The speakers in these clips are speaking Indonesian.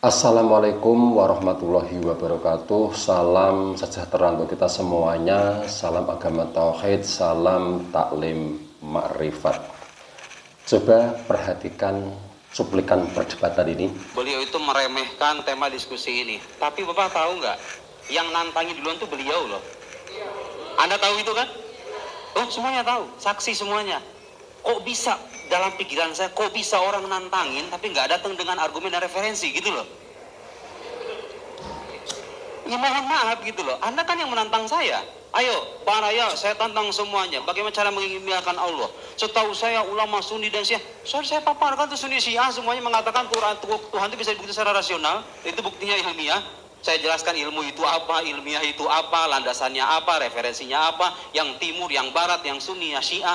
Assalamualaikum warahmatullahi wabarakatuh. Salam sejahtera untuk kita semuanya. Salam agama tauhid, salam taklim ma'rifat. Coba perhatikan cuplikan perdebatan ini. Beliau itu meremehkan tema diskusi ini. Tapi Bapak tahu nggak? Yang nantangin duluan tuh beliau loh. Anda tahu itu kan? Oh, semuanya tahu. Saksi semuanya. Kok bisa dalam pikiran saya, kok bisa orang nantangin tapi nggak datang dengan argumen dan referensi gitu loh. Ya mohon maaf gitu loh. Anda kan yang menantang saya. Ayo, Pak Raya, saya tantang semuanya. Bagaimana cara mengilmiahkan Allah? Setahu saya ulama Sunni dan Syiah, saya paparkan tuh Sunni Syiah semuanya mengatakan Tuhan itu bisa dibuktikan secara rasional. Itu buktinya ilmiah. Saya jelaskan ilmu itu apa, ilmiah itu apa, landasannya apa, referensinya apa, yang timur, yang barat, yang Sunni, yang Syiah.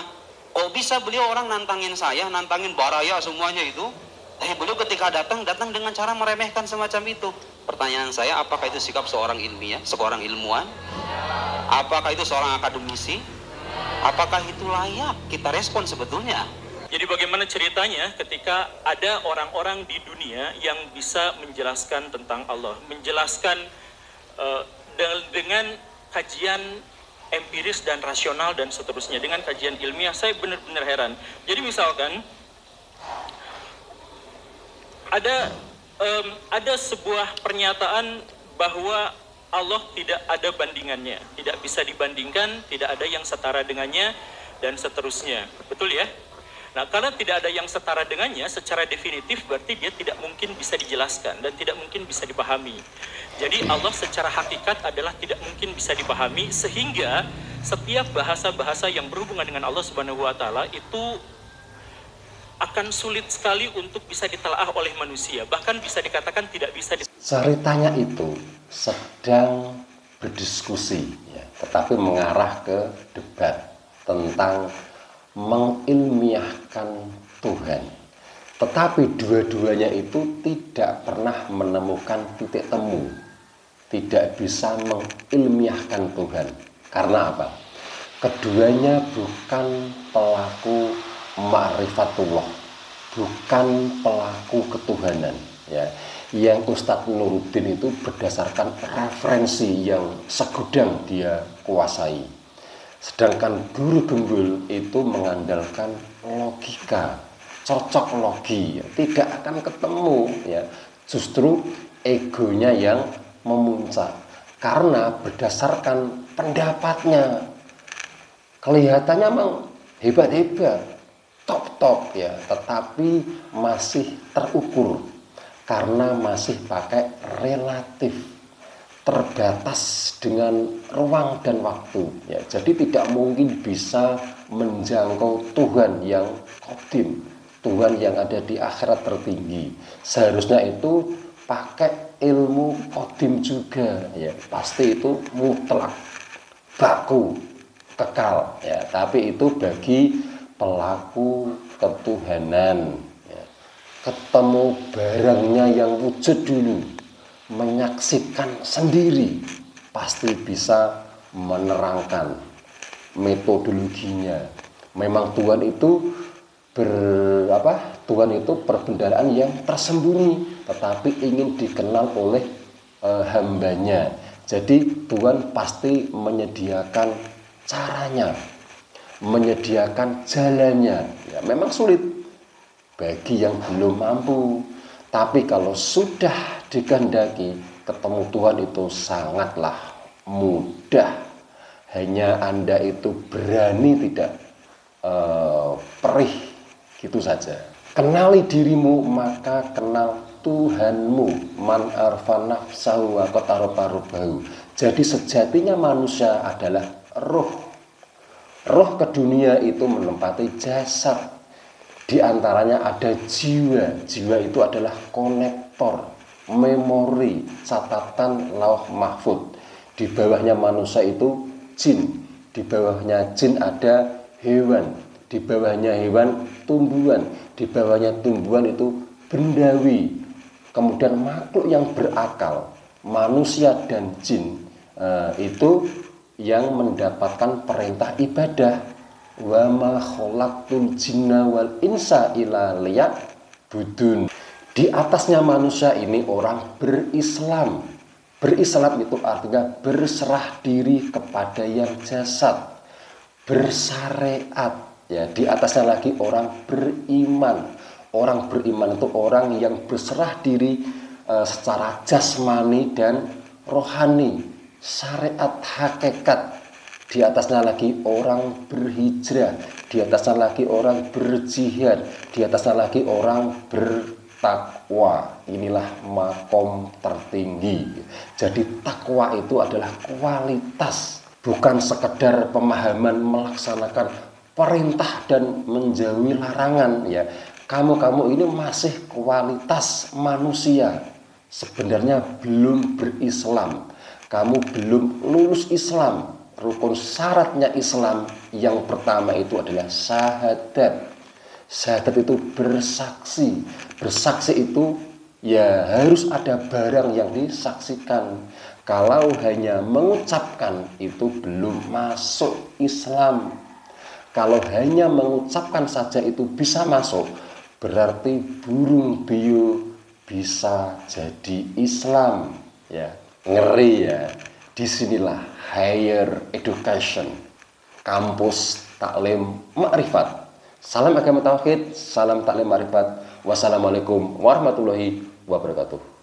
Kok bisa beliau orang nantangin saya, nantangin Baraya semuanya itu? Beliau ketika datang dengan cara meremehkan semacam itu. Pertanyaan saya, apakah itu sikap seorang ilmiah, seorang ilmuwan? Apakah itu seorang akademisi? Apakah itu layak kita respon sebetulnya? Jadi bagaimana ceritanya ketika ada orang-orang di dunia yang bisa menjelaskan tentang Allah, menjelaskan dengan kajian empiris dan rasional dan seterusnya, dengan kajian ilmiah. Saya benar-benar heran. Jadi misalkan ada sebuah pernyataan bahwa Allah tidak ada bandingannya, tidak bisa dibandingkan, tidak ada yang setara dengannya dan seterusnya. Betul ya? Nah, karena tidak ada yang setara dengannya secara definitif, berarti dia tidak mungkin bisa dijelaskan dan tidak mungkin bisa dipahami. Jadi Allah secara hakikat adalah tidak mungkin bisa dipahami, sehingga setiap bahasa-bahasa yang berhubungan dengan Allah Subhanahu wa Ta'ala itu akan sulit sekali untuk bisa ditelaah oleh manusia. Bahkan bisa dikatakan tidak bisa. Ceritanya itu sedang berdiskusi, ya, tetapi mengarah ke debat tentang mengilmiahkan Tuhan. Tetapi dua-duanya itu tidak pernah menemukan titik temu. Tidak bisa mengilmiahkan Tuhan. Karena apa? Keduanya bukan pelaku ma'rifatullah, bukan pelaku ketuhanan, ya. Yang Ustadz Nuruddin itu berdasarkan referensi yang segudang dia kuasai. Sedangkan Guru Gembul itu mengandalkan logika, cocok logi, tidak akan ketemu, ya. Justru egonya yang memuncak karena berdasarkan pendapatnya kelihatannya memang hebat-hebat, top-top, ya, tetapi masih terukur karena masih pakai relatif, terbatas dengan ruang dan waktu, ya. Jadi tidak mungkin bisa menjangkau Tuhan yang qadim, Tuhan yang ada di akhirat tertinggi. Seharusnya itu pakai ilmu qadim juga, ya. Pasti itu mutlak, baku, kekal, ya. Tapi itu bagi pelaku ketuhanan, ya. Ketemu barangnya yang wujud dulu, menyaksikan sendiri, pasti bisa menerangkan metodologinya. Memang Tuhan itu Tuhan itu perbendaharaan yang tersembunyi, tetapi ingin dikenal oleh hambanya. Jadi Tuhan pasti menyediakan caranya, menyediakan jalannya. Ya, memang sulit bagi yang belum mampu. Tapi kalau sudah dikehendaki, ketemu Tuhan itu sangatlah mudah. Hanya Anda itu berani tidak perih, gitu saja. Kenali dirimu, maka kenal Tuhanmu. Man arfa nafsahu wa qatarabahu. Jadi sejatinya manusia adalah roh. Roh ke dunia itu menempati jasad. Di antaranya ada jiwa. Jiwa itu adalah konektor, memori, catatan lauh mahfud. Di bawahnya manusia itu jin. Di bawahnya jin ada hewan. Di bawahnya hewan tumbuhan. Di bawahnya tumbuhan itu bendawi. Kemudian makhluk yang berakal, manusia dan jin, itu yang mendapatkan perintah ibadah. Wa ma khalaqtul jinna wal insa illa liya'budun. Di atasnya manusia ini orang berislam. Berislam itu artinya berserah diri kepada yang jasad, bersyariat. Ya, di atasnya lagi orang beriman. Orang beriman itu orang yang berserah diri secara jasmani dan rohani, syariat hakikat. Di atasnya lagi orang berhijrah, di atasnya lagi orang berjihad, di atasnya lagi orang bertakwa. Inilah makom tertinggi. Jadi takwa itu adalah kualitas, bukan sekedar pemahaman melaksanakan perintah dan menjauhi larangan. Ya, kamu ini masih kualitas manusia. Sebenarnya belum berislam, kamu belum lulus Islam. Rukun syaratnya Islam yang pertama itu adalah syahadat. Syahadat itu bersaksi. Bersaksi itu ya harus ada barang yang disaksikan. Kalau hanya mengucapkan itu belum masuk Islam. Kalau hanya mengucapkan saja itu bisa masuk, berarti burung beo bisa jadi Islam. Ya, ngeri ya. Disinilah higher education, kampus taklim makrifat. Salam agama tauhid, salam taklim makrifat. Wassalamualaikum warahmatullahi wabarakatuh.